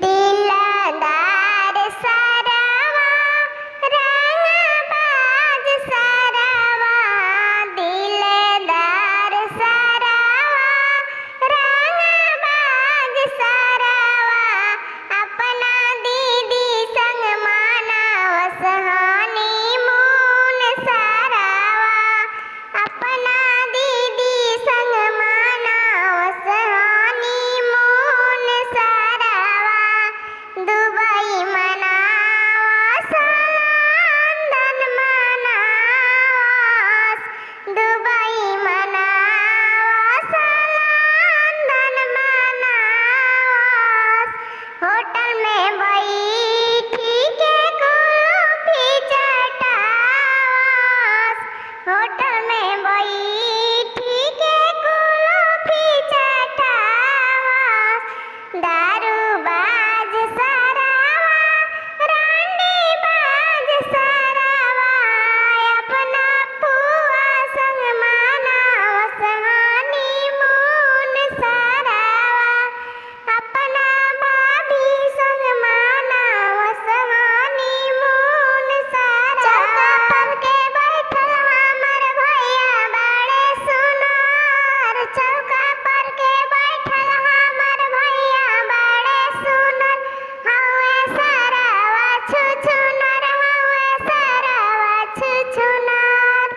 दिलदार सरवा रंगबाज सरवा दिलदार सरवा रंगबाज सरवा अपना दीदी संग मानवस हनीमून सरवा अपना दीदी संग मानवस हनीमून सरवा दुबई मनावस लंदन मनावस दुबई मनावस लंदन मनावस होटल में बैठी के कुल्फी चटावस होटल में बैठी के कुल्फी चटावस दारूबाज सरवा रांडीबाज सरवा अपना फुआ संग मानवस हनीमून सरवा अपना भाभी संग मानवस हनीमून सरवा चौका पर के बैठल हमर भैया बड़े सुनार चौका पर के बैठल हमर भैया बड़े सुनर हवे सरवा छुछुनर हवे सरवा छुछुनर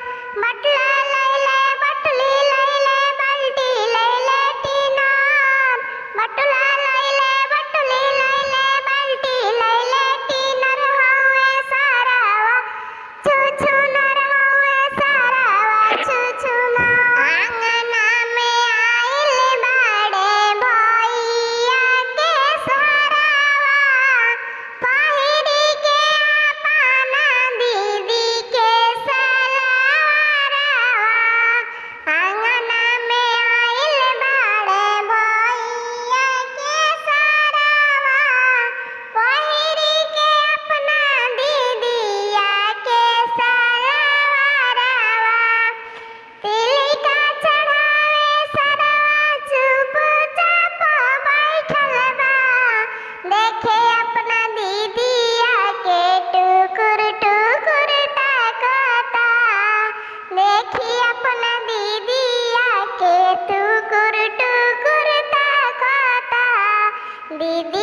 बटला लैले बटली लैले बाल्टी लैले टीनर बटला लैले बटली लैले बाल्टी लैले टीनर हवे सरवा छुछुनर हवे सरवा छुछुनर आंगना में आइल बड़े भैया के सरवा पहिरी के अपना दीदी के सलवारवा आंगना में आइल बड़े भैया के सरवा पहिरी के अपना दीदिया के सलवारवा तिलका चढ़ावे सरवा चुपचाप बैठल बा देखे अपना दीदिया के टुकुर टुकुर ताकता देखी अपना दीदिया के टुकुर टुकुर ताकता दीदी